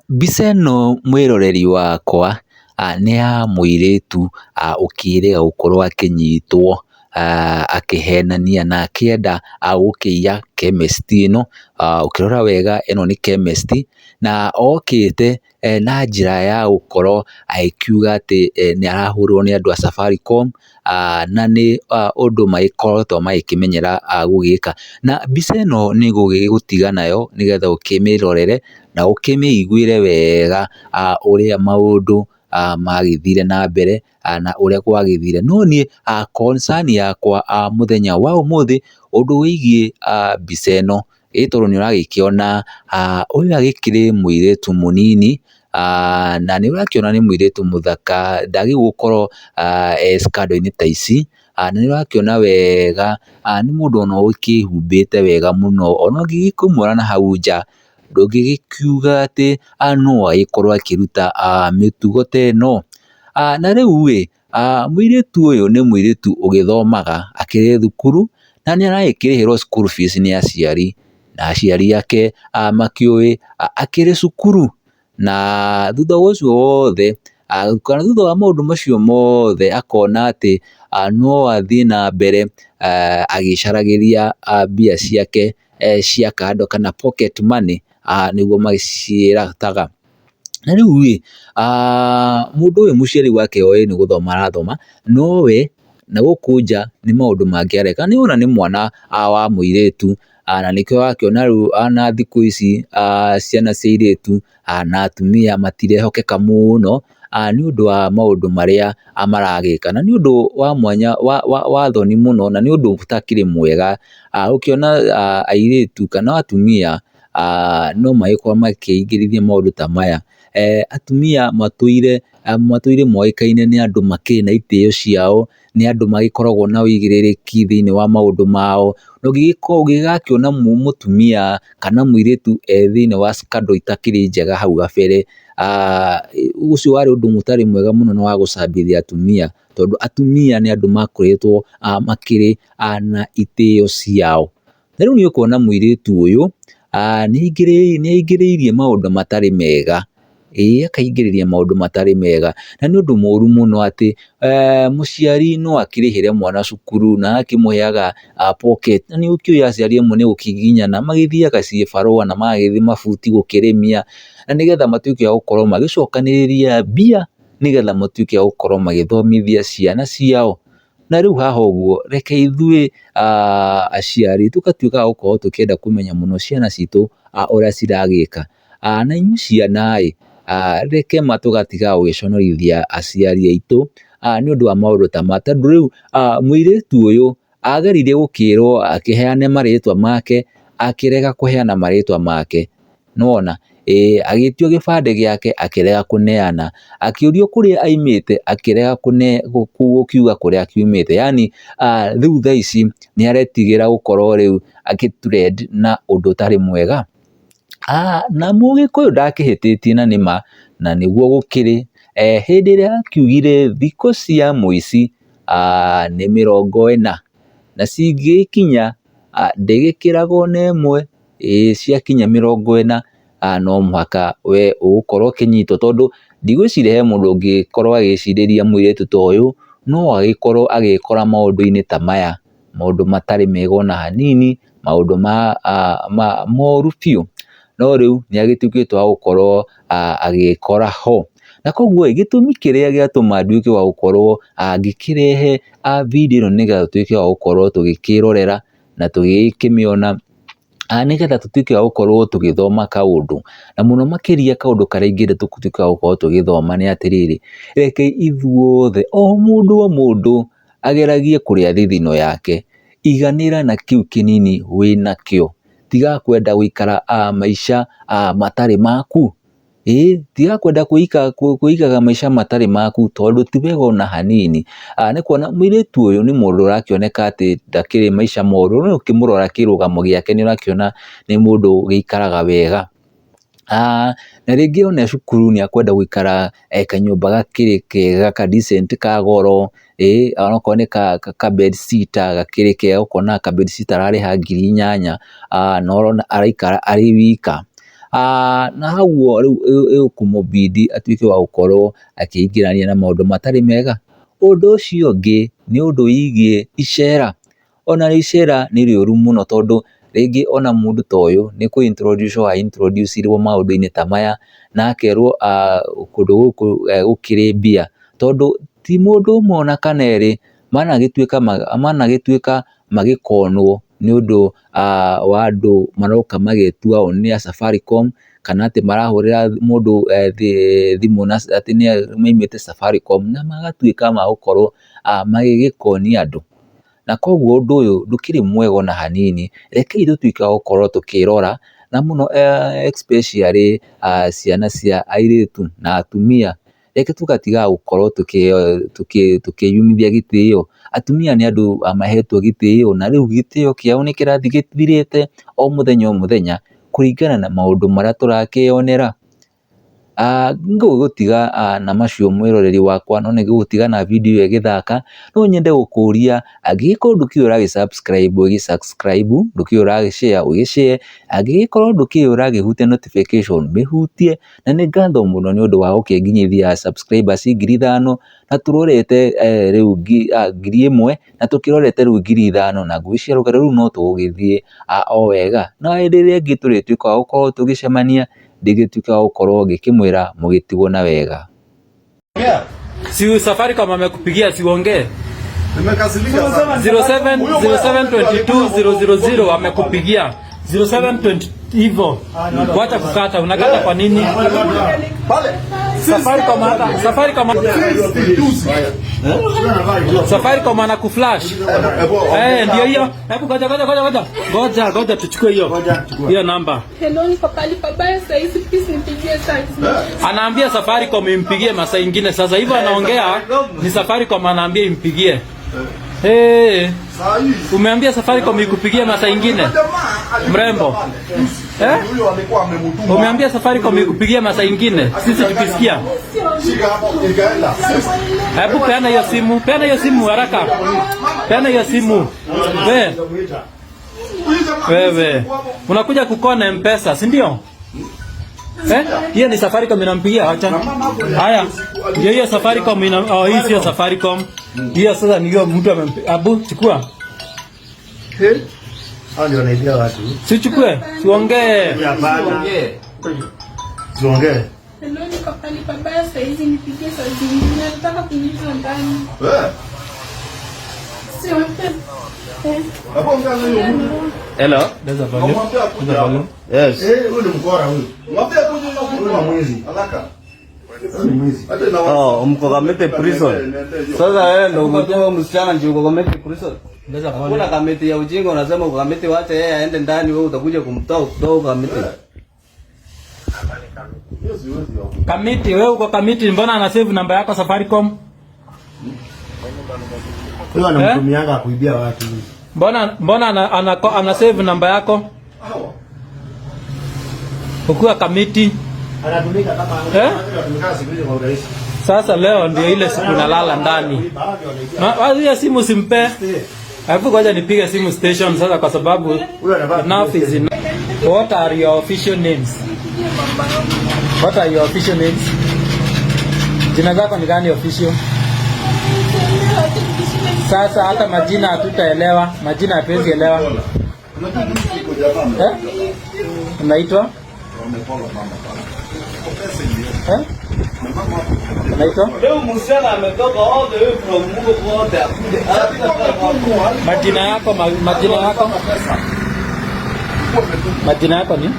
Mbica ĩno mwĩroreri wakwa nĩ ya mũirĩtu ũkĩrĩga gũkorwo akĩnyitwo akĩhenania na akĩenda gũkĩiya chemist ĩno. Ũkĩrora wega ĩno nĩ chemist na okĩte na njĩra ya gũkorwo agĩkiuga atĩ nĩ arahũrĩrwo nĩ andũ a Safaricom na nĩ ũndũ magĩkoretwo magĩkĩmenyera gũgĩka. Na mbica ĩno nĩ ngũgĩgũtiga nayo nĩgetha ũkĩmĩrorere na ũkĩmĩiguĩre wega ũrĩa maũndũ magĩthire na mbere na ũrĩa gwagĩthire. No niĩ concern yakwa mũthenya wa ũmũthĩ ũndũ wĩgiĩ mbica ĩno tondũ nĩ ũragĩkĩona ũyũ agĩkĩrĩ mũirĩtu mũnini na nĩ ũrakĩona nĩ mũirĩtu mũthaka, ndagĩrĩirwo gũkorwo scandal-inĩ ta ici. Na nĩ ũrakĩona wega nĩ mũndũ ona ũkĩhumbĩte wega mũno, ona ũngĩgĩkĩmuona na hau nja ndũngĩgĩkiuga atĩ no agĩkorwo akĩruta mĩtugo ta ĩno. Na rĩu mũirĩtu ũyũ nĩ mũirĩtu ũgĩthomaga akĩrĩ thukuru na nĩ aragĩkĩrĩhĩrwo school fees nĩ aciari, na aciari ake makĩũĩ akĩrĩ cukuru. Na thutha wa ũcio wothe kana thutha wa maũndũ macio mothe akona atĩ no athiĩ na mbere agĩcaragĩria mbia ciake cia kando kana pocket money nĩguo magĩciĩtaga. Na rĩu mũndũ ũyũ mũciari wake oĩ nĩ gũthoma arathoma, no we na gũkũ nja nĩ maũndũ mangĩ areka. Nĩ ona nĩ mwana wa mũirĩtu na nĩkĩo wakĩona rĩu na thikũ ici ciana cia airĩtu na atumia matirehokeka mũno nĩ ũndũ wa maũndũ marĩa maragĩka, na nĩ ũndũ wa mwanya wa thoni mũno, na nĩ ũndũ ũtakĩrĩ mwega gũkĩona airĩtu kana atumia no magĩkorwo makĩingĩrĩria maũndũ ta maya. Atumia matũire moĩkaine nĩ andũ makĩrĩ na itĩo ciao, nĩ andũ magĩkoragwo na ũigĩrĩrĩki thĩinĩ wa maũndũ mao, na ũngĩgakĩona mũtumia kana mũirĩtu thĩinĩ wa scandal itakĩrĩ njega hau gabere, ũcio warĩ ũndũ ũtarĩ mwega mũno na wa gũcambithia atumia, tondũ atumia nĩ andũ makoretwo makĩrĩ na itĩo ciao. Na rĩu nĩ ũkuona mũirĩtu ũyũ nĩ aingĩrĩirie maũndũ matarĩ mega, akaingĩrĩria maũndũ matarĩ mega, na nĩ ũndũ mũru mũno atĩ mũciari no akĩrĩhĩre mwana cukuru na akĩmũheaga pocket. Na nĩ ũkĩũĩ aciari amwe nĩ gũkĩginyana magĩthiaga ciĩbarũa na magagĩthiĩ mabuti gũkĩrĩmia, na nĩgetha matuĩke a gũkorwo magĩcokanĩrĩria mbia nĩgetha matuĩke a gũkorwo magĩthomithia ciana ciao. Na rĩu haha ũguo reke ithuĩ aciari tũgatuĩka a gũkorwo tũkĩenda kũmenya mũno ciana citũ ũrĩa ciragĩka. Na inyuĩ ciana reke tũgatiga gũgĩconorithia aciari aitũ nĩ ũndũ wa maũndũ ta maya, tondũ rĩu mũirĩtu ũyũ ageririe gũkĩrwo akĩheane marĩtwa make, akĩrega kũheana marĩtwa make, nĩwona agĩtio gĩbandĩ gĩake akĩrega kũneana, akĩũrio kũrĩa aimĩte akĩrega gũkiuga kũrĩa akiumĩte. Yani rĩu thaa ici nĩ aretigĩra gũkorwo rĩu agĩ trend na ũndũ ũtarĩ mwega. Na mũgĩkũyũ ndakĩhĩtĩtie na nĩma, na nĩguo gũkĩrĩ hĩndĩ ĩrĩa akiugire thikũ cia mũici nĩ 40 na cingĩkinya ndĩgĩkĩraga na ĩmwe, ciakinya 40 no mũhaka we ũgũkorwo ũkĩnyitwo, tondũ ndigwĩciria he mũndũ ũngĩkorwo agĩcirĩria mũirĩtu ta ũyũ no agĩkorwo agĩkora maũndũ-inĩ ta maya, maũndũ matarĩ mega ona hanini, maũndũ moru biũ. No rĩu nĩ agĩtuĩkĩte wa gũkorwo agĩkora ho, na koguo gĩtũmi kĩrĩa gĩatũma nduĩke wa gũkorwo ngĩkĩrehe video ĩno nĩgetha tũtuĩke wa gũkorwo tũgĩkĩrorera na tũgĩkĩmĩona, nĩgetha tũtuĩke wa gũkorwo tũgĩthoma kaũndũ, na mũno makĩria kaũndũ karĩa ingĩenda tũtuĩke wa gũkorwo tũgĩthoma nĩ atĩrĩrĩ, reke ithuothe o mũndũ ageragie kũrĩa thithino yake, iganĩra na kĩu kĩnini wĩnakĩo, tiga kwenda gũikara maica matarĩ maku, tiga kwenda kũigaga maica matarĩ maku, tondũ ti wega ona hanini. Nĩ kuona mũirĩtu ũyũ nĩ mũndũ ũrakĩoneka atĩ ndakĩrĩ maica moru, no ũkĩmũrora kĩrũgamo gĩake nĩ ũrakĩona nĩ mũndũ ũgĩikaraga wega. Na rĩngĩ ona cukuru nĩ akwenda gũikara kanyũmba gakĩrĩ kega ka decent ka goro, onakorwo nĩ ka bedsitter gakĩrĩ kega, ũkona ka bedsitter ararĩha 8,000 na ũrona araikara arĩ wika. na hau riu kumubidi atuike wa gukorwo akiingirania na maundu matari mega. Undu ucio ungi ni undu wigie icera. Ona icera ni rioru muno tondu ringi ona mundu ta uyu ni ku introduce irwo maundu-ini ta maya na akerwo kundu guku gukiri mbia, tondu ti mundu umwe ona kana eri managituika magikonwo ni undu wa andu maroka magetua o ni a Safaricom, kana ati marahurira mundu thimu na ati ni maimite Safaricom na magatuika ma gukorwo magigikonia andu. Na koguo undu uyu ndukiri mwega ona hanini. Rekei tutuike gukorwo tukirora na muno especially ciana cia airitu na atumia. Reke tugatiga gukorwo tukiyumithia gitio. Atumia ni andu mahetwo gitio, na riu gitio kiao ni kirathi githirite o muthenya kuringana na maundu maria turakionera. Ngugutiga na macio mwiroreri wakwa, no ngugutiga na video ĩyo ĩgĩthaka. No nyende gukuria angigikorwo ndukiura subscribe ndukiura share angigikorwo ndukiura gihutia notification mihutie, na nĩ ngatho muno ni undu wa gukinginyithia subscribers 5,000 na turorete riu 1,000 na tukirorete riu 5,000 na ngwiciria rugero riu no tugithie o wega. Na hĩndĩ ĩrĩa ĩngĩ turituika wa gukorwo tugicemania ndigituika gukorwo ngikimwira mugitigwo na wega. Si Safaricom amekupigia siongee. Nimekasirika sana. 07220000 amekupigia. 0720 hivyo. Wacha kukata, unakata kwa nini? Pale. Safaricom anakuflash. Ndio hiyo. Hebu ngoja tuchukue hiyo namba. Hello, niko pale pabaya sasa hivi, please nipigie taxi. Anaambia Safaricom impigie masaa ingine. Sasa hivyo anaongea ni Safaricom anaambia impigie. Umeambia Safaricom ikupigie masaa ingine? Mrembo. Umeambia Safaricom ikupigie masaa ingine? Sisi tukisikia. Hebu peana hiyo simu haraka. Peana hiyo simu. Wewe. Unakuja kukona M-Pesa, si ndio? Hiyo ni Safaricom inampigia, acha. Haya. Hiyo Safaricom hii sio Safaricom. Hiyo sasa ni hiyo mtu Abu chukua. Hao ndio wanaidia watu. Sichukue, tuongee. Tuongee. Hello, niko pale pabaya sasa hivi, nipigie saa zingine. Nataka kuingia ndani. Sio Hello, naweza volume. Yes. Huyu ni mkora huyu. Mwambie kuja na kunywa mwizi. Haraka. Mko Kamiti prison. Sasa wewe ndio umetoa msichana nje uko Kamiti prison. Kuna Kamiti ya ujinga unasema uko Kamiti, wacha yeye aende ndani, wewe utakuja kumtoa kutoka Kamiti. Kamiti, wewe uko Kamiti, mbona ana save namba yako Safaricom? Huyo anamtumianga kuibia watu. Mbona ana save namba yako? Ukiwa Kamiti. Anatumika kama anatumika siku kwa urahisi. Sasa leo ndio ile siku nalala ndani. Hiyo simu simpe. Hapo ngoja nipige simu station sasa kwa sababu enough is enough. What are your official names? What are your official names? Jina zako ni gani official? Sasa hata majina hatutaelewa, majina hatuwezi elewa. Unaitwa? Unaitwa? Leo msichana ametoka all the way from Mungu wote. Majina yako ni?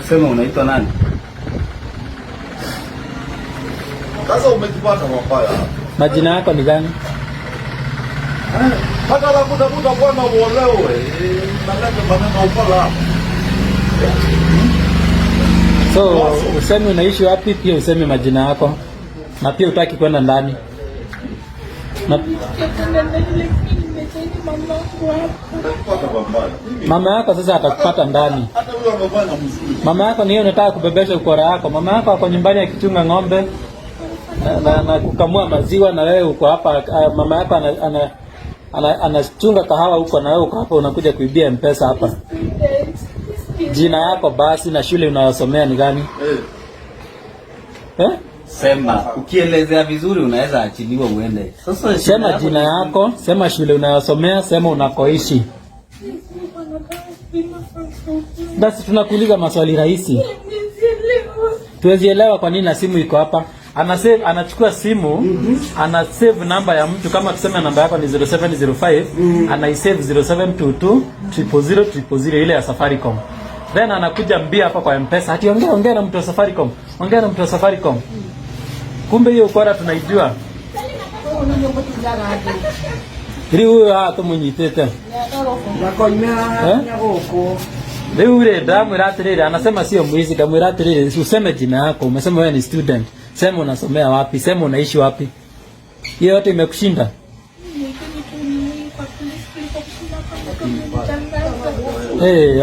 Sema unaitwa nani? Sasa umejipata mabaya. Majina yako ni gani? Hata la kutafuta bwana uolewe. Naleta maneno upala. So useme unaishi wapi, pia useme majina yako, na pia utaki kwenda ndani. Mama yako sasa atakupata ndani. Mama yako niyo unataka kubebesha ukora yako. Mama yako ako nyumbani akichunga ng'ombe na kukamua maziwa, na wewe uko hapa. Mama yako anachunga kahawa huko, na wewe uko hapa unakuja kuibia M-Pesa hapa. Jina yako basi na shule unayosomea ni gani? Sema, ukielezea vizuri unaweza achiliwa uende. Sasa sema jina yako, sema shule unayosomea, sema unakoishi. Basi tunakuuliza maswali rahisi. Tuwezielewa kwa nini na simu iko hapa. Anachukua simu, ana save namba ya mtu, kama tuseme namba yako ni 0705, anaisave 0722 000 ile ya Safaricom. Then anakuja mbia hapa kwa M-Pesa, ati ongea na mtu wa Safaricom. Ongea na mtu wa Safaricom. Kumbe hiyo ukora tunaijua. Ili huyo hato munyitete. Leo ule damu iratirire anasema sio mwizi, damu iratirire useme jina yako, umesema wewe ni student. Sema unasomea wapi, sema unaishi wapi. Hiyo yote imekushinda.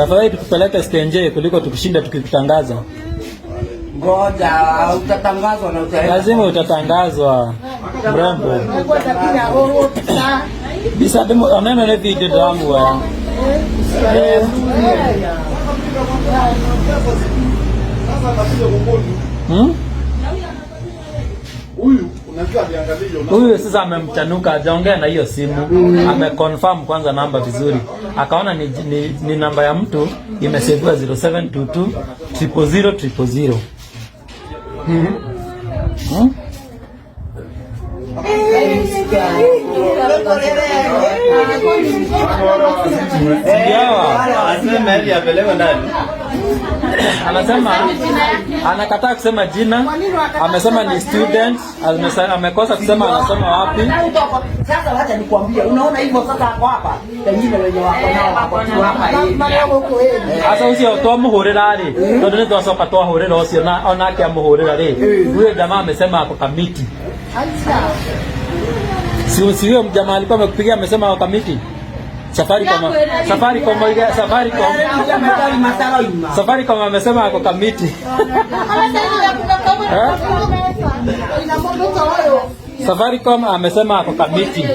Afadhali tukupeleke SKNJ kuliko tukushinda tukikutangaza. Ngoja utatangazwa na utaenda. Lazima utatangazwa. Mrembo. Bisa demo onena na video damu wa. Huyu sasa amemchanuka, hajaongea na hiyo simu. Ameconfirm kwanza namba vizuri. Akaona ni namba ya mtu imeseviwa 0722 000. Anasema anakataa kusema jina, amesema ni student, amekosa kusema anasoma wapi. Sasa wacha nikwambie, unaona hivyo sasa hapo hapa. Pengine wenye wako nao hapo hapa. Sasa usiye utomuhurira ri. Tondu ni twacoka twahurira ucio na onake amuhurira ri. Huyo jamaa amesema ako kamiti. Si huyo jamaa alikuwa amekupigia amesema ako kamiti. Safaricom amesema ako kamiti. Safaricom amesema ako kamiti.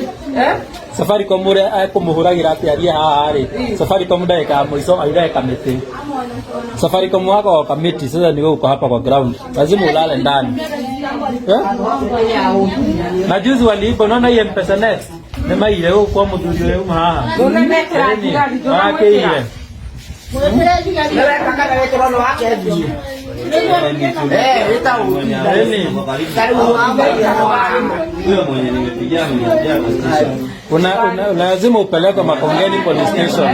Safaricom ure akumuhuragira ati aria haari. Safaricom ndaika muiso aira kamiti. Safaricom wako kamiti, sasa ni wewe uko hapa kwa ground. Lazima ulale ndani. Na juzi waliipo, unaona hii M-Pesa Next. Nema ile kwa mdudu leo ma. Wake ile. Lazima upeleke Makongeni police station.